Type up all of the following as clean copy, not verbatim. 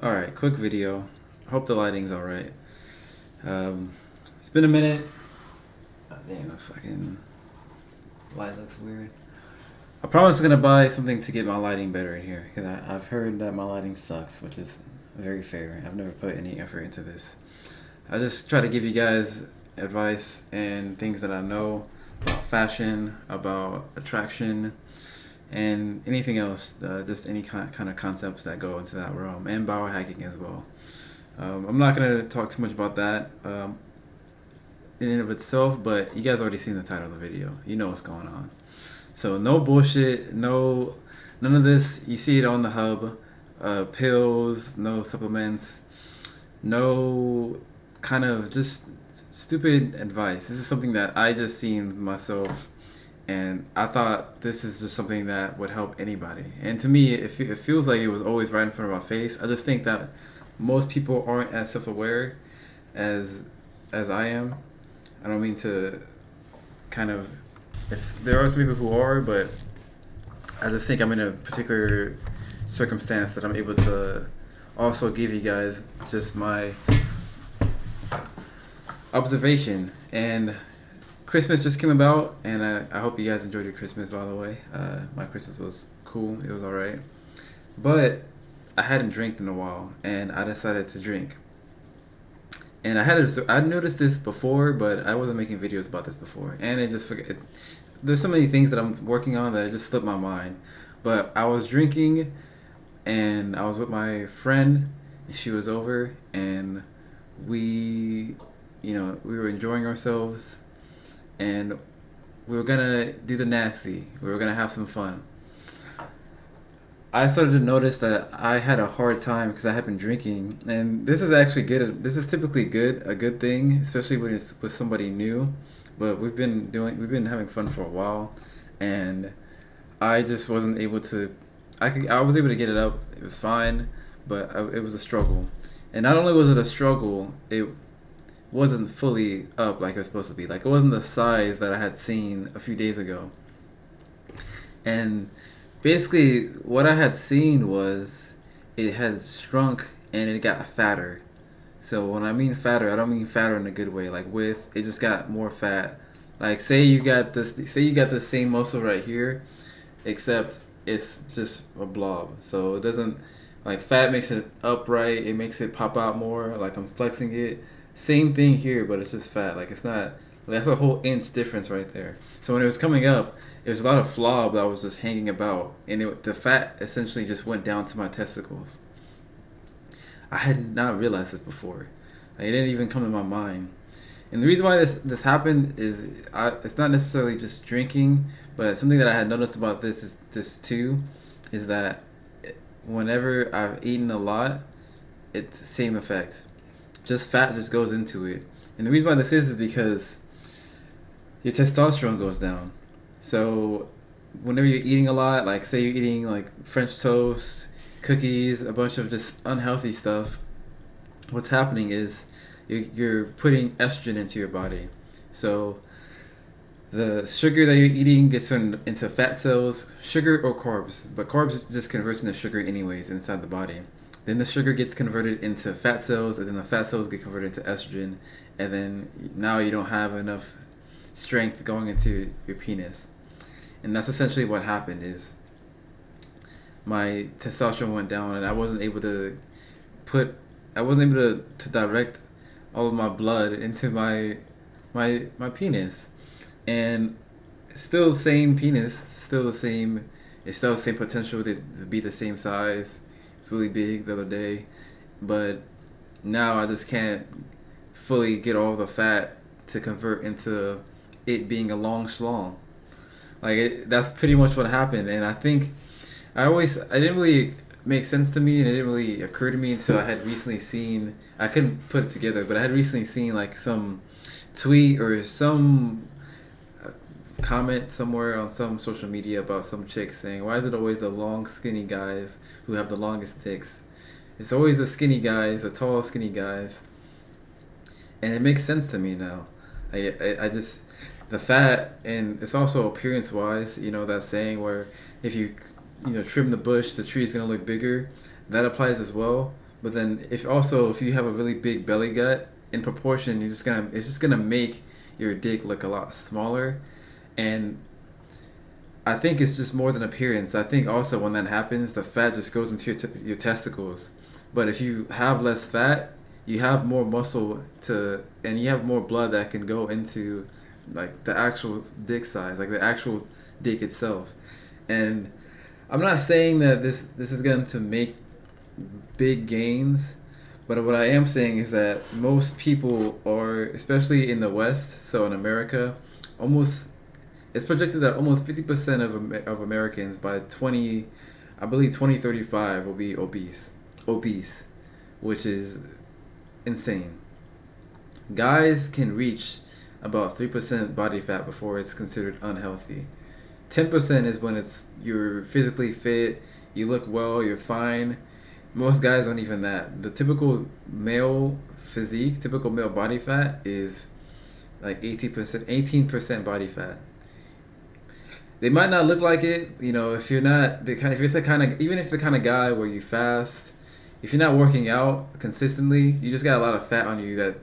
Alright, quick video. Hope the lighting's alright. Um, it's been a minute. Oh, damn, the fucking light looks weird. I promise I'm gonna buy something to get my lighting better in here because I've heard that my lighting sucks, which is very fair. I've never put any effort into this. I just try to give you guys advice and things that I know about fashion, about attraction, and anything else, just any kind of concepts that go into that realm, and biohacking as well. I'm not gonna talk too much about that in and of itself, but you guys already seen the title of the video. You know what's going on. So no bullshit, no, none of this. You see it on the hub. Pills, no supplements, no kind of just stupid advice. This is something that I just seen myself, and I thought this is just something that would help anybody. And to me, it feels like it was always right in front of my face. I just think that most people aren't as self-aware as I am. I don't mean to kind of, if there are some people who are, but I just think I'm in a particular circumstance that I'm able to also give you guys just my observation. And Christmas just came about, and I hope you guys enjoyed your Christmas, by the way. My Christmas was cool, it was alright. But I hadn't drank in a while, and I decided to drink. And I noticed this before, but I wasn't making videos about this before, and I just forget. There's so many things that I'm working on that it just slipped my mind. But I was drinking, and I was with my friend, and she was over, and we, we were enjoying ourselves, and we were gonna do the nasty. We were gonna have some fun. I started to notice that I had a hard time because I had been drinking, and this is actually good. This is typically a good thing, especially when it's with somebody new. But we've been having fun for a while, and I just wasn't able to. I was able to get it up. It was fine, but it was a struggle. And not only was it a struggle, it wasn't fully up like it was supposed to be. Like it wasn't the size that I had seen a few days ago. And basically, what I had seen was it had shrunk and it got fatter. So when I mean fatter, I don't mean fatter in a good way. Like with it just got more fat. Like say you got the same muscle right here, except it's just a blob. So it doesn't, like, fat makes it upright. It makes it pop out more. Like I'm flexing it. Same thing here, but it's just fat. Like it's not. That's a whole inch difference right there. So when it was coming up, there was a lot of flob that was just hanging about, and the fat essentially just went down to my testicles. I had not realized this before. Like, it didn't even come to my mind. And the reason why this happened is it's not necessarily just drinking, but something that I had noticed about this too, is that whenever I've eaten a lot, it's the same effect. Just fat just goes into it. And the reason why this is because your testosterone goes down. So whenever you're eating a lot, like say you're eating like French toast, cookies, a bunch of just unhealthy stuff, what's happening is you're putting estrogen into your body. So the sugar that you're eating gets turned into fat cells, sugar or carbs, but carbs just converts into sugar anyways inside the body. Then the sugar gets converted into fat cells, and then the fat cells get converted into estrogen, and then now you don't have enough strength going into your penis. And that's essentially what happened is my testosterone went down, and put I wasn't able to direct all of my blood into my penis. And still the same penis, still the same, it's still the same potential to be the same size. It's really big the other day, but now I just can't fully get all the fat to convert into it being a long schlong. That's pretty much what happened, and I think I didn't really make sense to me, and it didn't really occur to me until I had recently seen. I couldn't put it together, but I had recently seen like some tweet or some comment somewhere on some social media about some chick saying, "Why is it always the long, skinny guys who have the longest dicks? It's always the skinny guys, the tall, skinny guys." And it makes sense to me now. I just the fat, and it's also appearance wise. You know that saying where if you trim the bush, the tree's gonna look bigger. That applies as well. But then if you have a really big belly gut, in proportion, it's just gonna make your dick look a lot smaller, and I think it's just more than appearance. I think also when that happens, the fat just goes into your testicles. But if you have less fat, you have more muscle and you have more blood that can go into like the actual dick size, like the actual dick itself. And I'm not saying that this is going to make big gains, but what I am saying is that most people are, especially in the West, so in America, almost it's projected that almost 50% of Americans by 2035 will be obese, which is insane. Guys can reach about 3% body fat before it's considered unhealthy. 10% is when you're physically fit, you look well, you're fine. Most guys aren't even that. The typical male physique, typical male body fat is like 18% body fat. They might not look like it, if you're not if you're the kind of even if the kind of guy where you fast, if you're not working out consistently, you just got a lot of fat on you that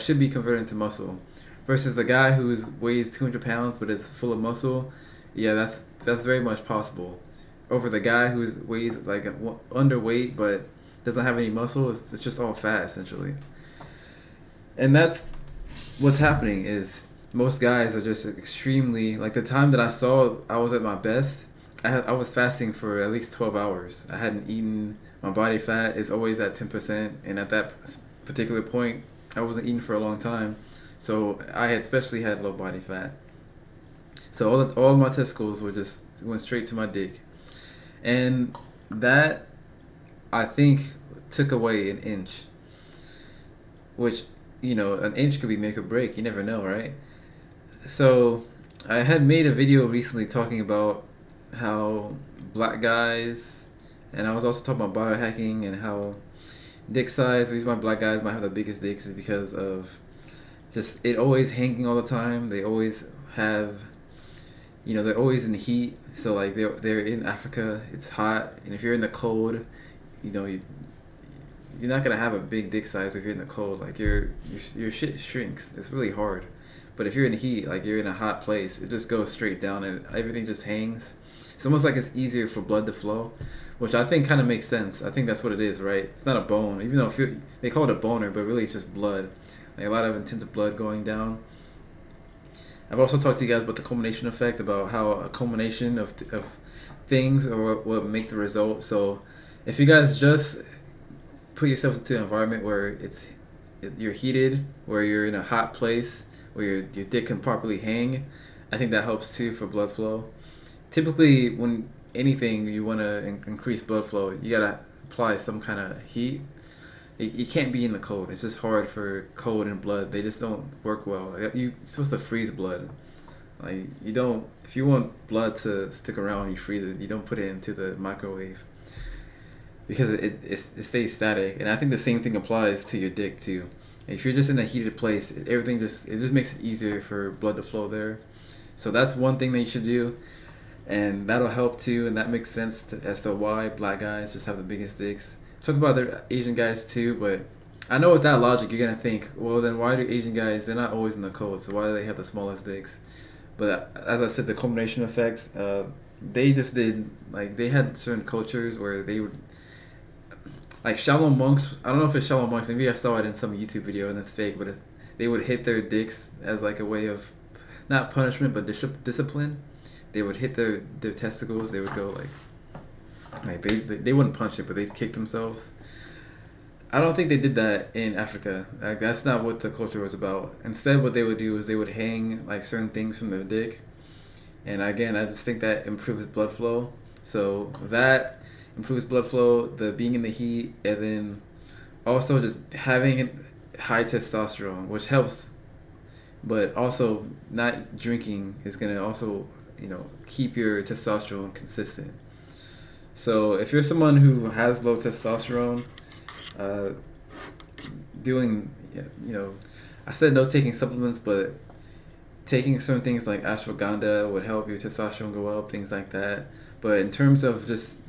should be converted into muscle, versus the guy who weighs 200 pounds but is full of muscle. Yeah, that's very much possible. Over the guy who weighs like underweight but doesn't have any muscle, it's just all fat essentially. And that's what's happening is most guys are just extremely, like the time that I was at my best, I was fasting for at least 12 hours. I hadn't eaten. My body fat is always at 10%, and at that particular point I wasn't eating for a long time, so I had especially had low body fat. So all of my testicles went straight to my dick, and that I think took away an inch, which an inch could be make or break. You never know, right? So I had made a video recently talking about how black guys, and I was also talking about biohacking and how dick size, the reason why black guys might have the biggest dicks is because of just it always hanging all the time. They always have, they're always in heat. So like they're in Africa, it's hot, and if you're in the cold, you're not gonna have a big dick size if you're in the cold. Like your shit shrinks. It's really hard. But if you're in heat, like you're in a hot place, it just goes straight down and everything just hangs. It's almost like it's easier for blood to flow, which I think kind of makes sense. I think that's what it is, right? It's not a bone, even though they call it a boner, but really it's just blood. Like a lot of intensive blood going down. I've also talked to you guys about the culmination effect, about how a culmination of things are what make the result. So if you guys just put yourself into an environment where you're heated, where you're in a hot place, where your dick can properly hang, I think that helps too for blood flow. Typically, when anything you want to increase blood flow, you gotta apply some kind of heat. You can't be in the cold. It's just hard for cold and blood. They just don't work well. You're supposed to freeze blood. Like you don't. If you want blood to stick around, you freeze it. You don't put it into the microwave because it stays static. And I think the same thing applies to your dick too. If you're just in a heated place, it just makes it easier for blood to flow there. So that's one thing that you should do, and that'll help too. And that makes sense as to why black guys just have the biggest dicks. I talked about the Asian guys too, but I know with that logic you're gonna think, well then why do Asian guys, they're not always in the cold, so why do they have the smallest dicks? But as I said, the culmination effect, they just did, like they had certain cultures where they would, like Shaolin monks. I don't know if it's Shaolin monks. Maybe I saw it in some YouTube video and it's fake. But they would hit their dicks as like a way of, not punishment but discipline. They would hit their testicles. They would go like they wouldn't punch it, but they'd kick themselves. I don't think they did that in Africa. Like that's not what the culture was about. Instead, what they would do is they would hang like certain things from their dick, and again, I just think that improves blood flow. So that improves blood flow, the being in the heat, and then also just having high testosterone, which helps, but also not drinking is going to also, keep your testosterone consistent. So if you're someone who has low testosterone, doing, I said no taking supplements, but taking certain things like ashwagandha would help your testosterone go up, things like that. But in terms of just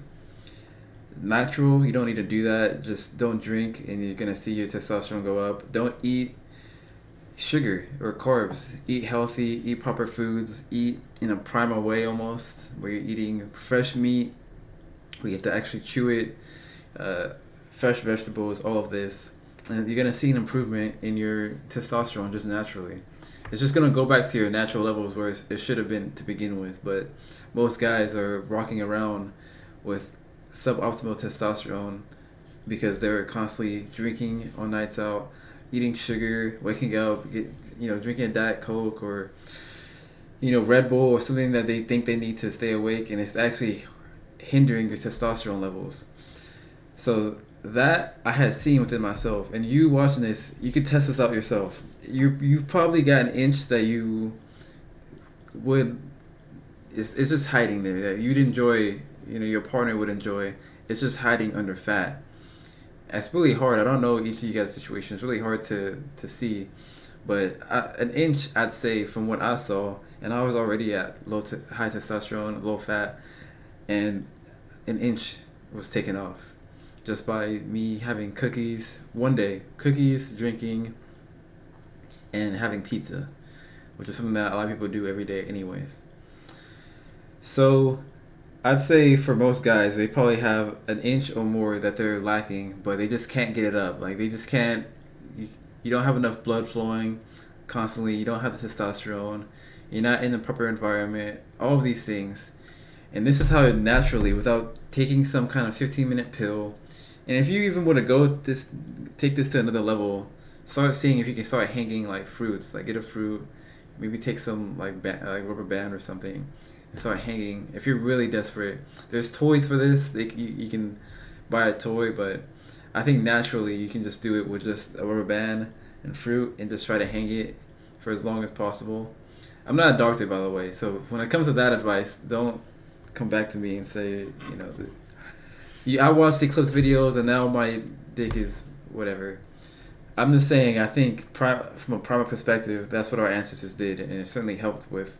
natural. You don't need to do that. Just don't drink, and you're gonna see your testosterone go up. Don't eat sugar or carbs. Eat healthy. Eat proper foods. Eat in a primal way almost, where you're eating fresh meat. We get to actually chew it. Uh, Fresh vegetables. All of this, and you're gonna see an improvement in your testosterone just naturally. It's just gonna go back to your natural levels where it should have been to begin with. But most guys are rocking around with suboptimal testosterone because they're constantly drinking on nights out, eating sugar, waking up, drinking a Diet Coke or Red Bull or something that they think they need to stay awake, and it's actually hindering your testosterone levels. So that I had seen within myself, and you watching this, you could test this out yourself. You've probably got an inch that you would it's just hiding there that you'd enjoy, your partner would enjoy. It's just hiding under fat. It's really hard. I don't know each of you guys' situation. It's really hard to see, but an inch I'd say from what I saw, and I was already at high testosterone, low fat, and an inch was taken off just by me having cookies one day, drinking, and having pizza, which is something that a lot of people do every day anyways. So I'd say for most guys, they probably have an inch or more that they're lacking, but they just can't get it up. Like they just can't, you don't have enough blood flowing constantly, you don't have the testosterone, you're not in the proper environment, all of these things. And this is how it naturally, without taking some kind of 15-minute pill. And if you even want to take this to another level, start seeing if you can start hanging like fruits, like get a fruit, maybe take some like rubber band or something, and start hanging. If you're really desperate, there's toys for this. You can buy a toy, but I think naturally you can just do it with just a rubber band and fruit and just try to hang it for as long as possible. I'm not a doctor, by the way, so when it comes to that advice, don't come back to me and say, I watched the Eclipse videos and now my dick is whatever. I'm just saying, I think from a primal perspective, that's what our ancestors did, and it certainly helped with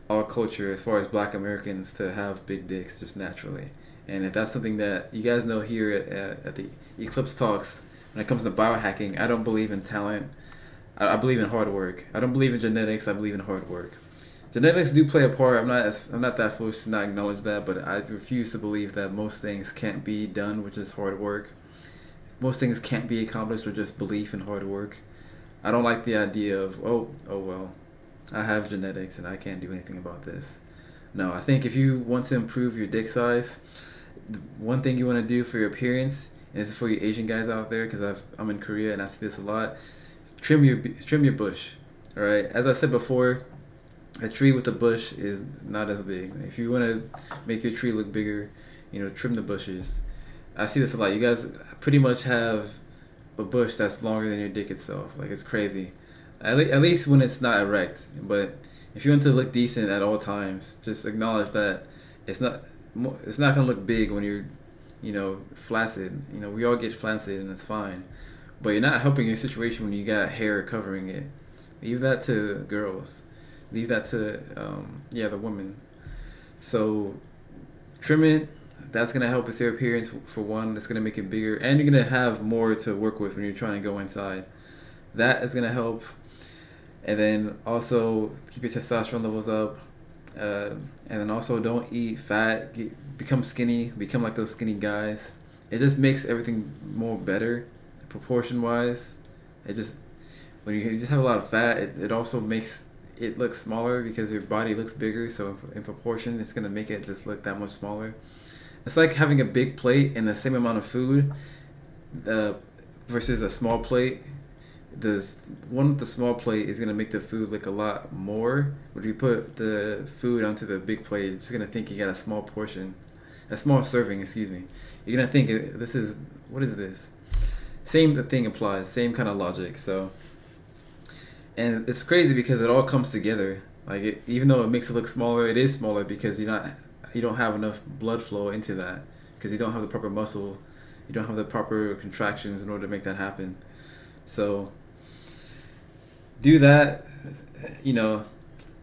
our culture as far as Black Americans to have big dicks just naturally. And if that's something that you guys know here at the Eclipse Talks, when it comes to biohacking, I don't believe in talent. I believe in hard work. I don't believe in genetics. I believe in hard work. Genetics do play a part. I'm not that foolish to not acknowledge that, but I refuse to believe that most things can't be done with just hard work. Most things can't be accomplished with just belief and hard work. I don't like the idea of, oh well, I have genetics and I can't do anything about this. No, I think if you want to improve your dick size, one thing you want to do for your appearance, and this is for you Asian guys out there, because I'm in Korea and I see this a lot, trim your bush. All right, as I said before, a tree with a bush is not as big. If you want to make your tree look bigger, trim the bushes. I see this a lot. You guys pretty much have a bush that's longer than your dick itself. Like, it's crazy. At least when it's not erect. But if you want to look decent at all times, just acknowledge that it's not gonna look big when you're, flaccid. We all get flaccid and it's fine. But you're not helping your situation when you got hair covering it. Leave that to girls. Leave that to the woman. So trim it. That's gonna help with your appearance for one. It's gonna make it bigger, and you're gonna have more to work with when you're trying to go inside. That is gonna help, and then also keep your testosterone levels up, and then also don't eat fat. Become skinny. Become like those skinny guys. It just makes everything more better, proportion wise. When you just have a lot of fat, it also makes it look smaller because your body looks bigger, so in proportion it's going to make it just look that much smaller. It's like having a big plate and the same amount of food versus a small plate. The one with the small plate is going to make the food look a lot more, but if you put the food onto the big plate, you're just going to think you got a small serving, excuse me. You're going to think, what is this? Same thing applies, same kind of logic. So, and it's crazy because it all comes together. Like, even though it makes it look smaller, it is smaller because you don't have enough blood flow into that, because you don't have the proper muscle, you don't have the proper contractions in order to make that happen. So do that.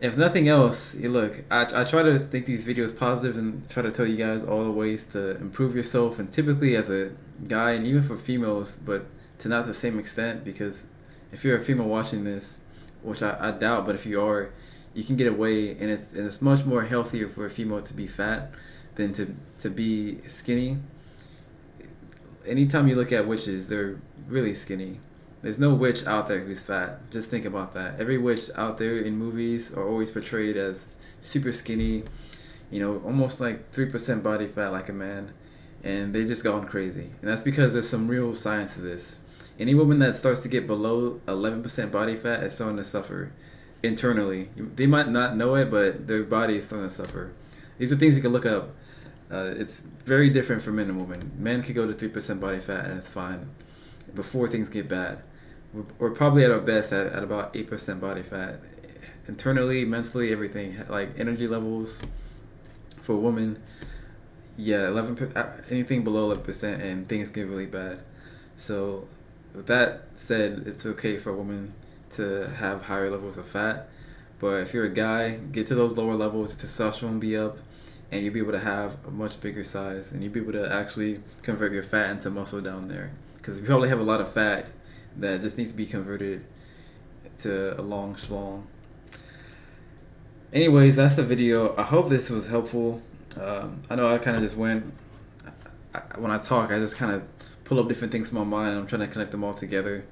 if nothing else, look, I try to think these videos positive and try to tell you guys all the ways to improve yourself, and typically as a guy and even for females, but to not the same extent, because if you're a female watching this, which I doubt, but if you are, you can get away, and it's much more healthier for a female to be fat than to be skinny. Anytime you look at witches, they're really skinny. There's no witch out there who's fat. Just think about that. Every witch out there in movies are always portrayed as super skinny, almost like 3% body fat like a man, and they just gone crazy. And that's because there's some real science to this. Any woman that starts to get below 11% body fat is starting to suffer internally. They might not know it, but their body is starting to suffer. These are things you can look up. It's very different for men and women. Men can go to 3% body fat and it's fine before things get bad. We're probably at our best at about 8% body fat. Internally, mentally, everything, like energy levels for a woman, yeah, 11, anything below 11% and things get really bad. So with that said, it's okay for a woman to have higher levels of fat, but if you're a guy, get to those lower levels, testosterone be up, and you'll be able to have a much bigger size, and you'll be able to actually convert your fat into muscle down there, because you probably have a lot of fat that just needs to be converted to a long schlong. Anyways, that's the video. I hope this was helpful. I know I kind of just went, when I talk, I just kind of pull up different things from my mind, and I'm trying to connect them all together.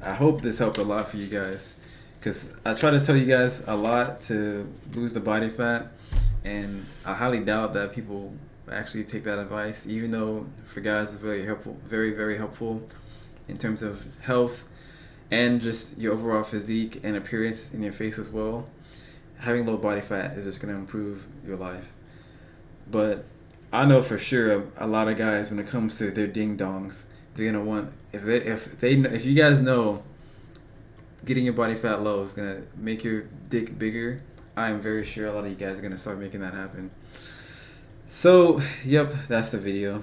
I hope this helped a lot for you guys, because I try to tell you guys a lot to lose the body fat, and I highly doubt that people actually take that advice, even though for guys it's very helpful, very, very helpful in terms of health and just your overall physique and appearance in your face as well. Having low body fat is just going to improve your life. But I know for sure a lot of guys, when it comes to their ding dongs, they're gonna want, if you guys know getting your body fat low is gonna make your dick bigger, I am very sure a lot of you guys are gonna start making that happen. So, yep, that's the video.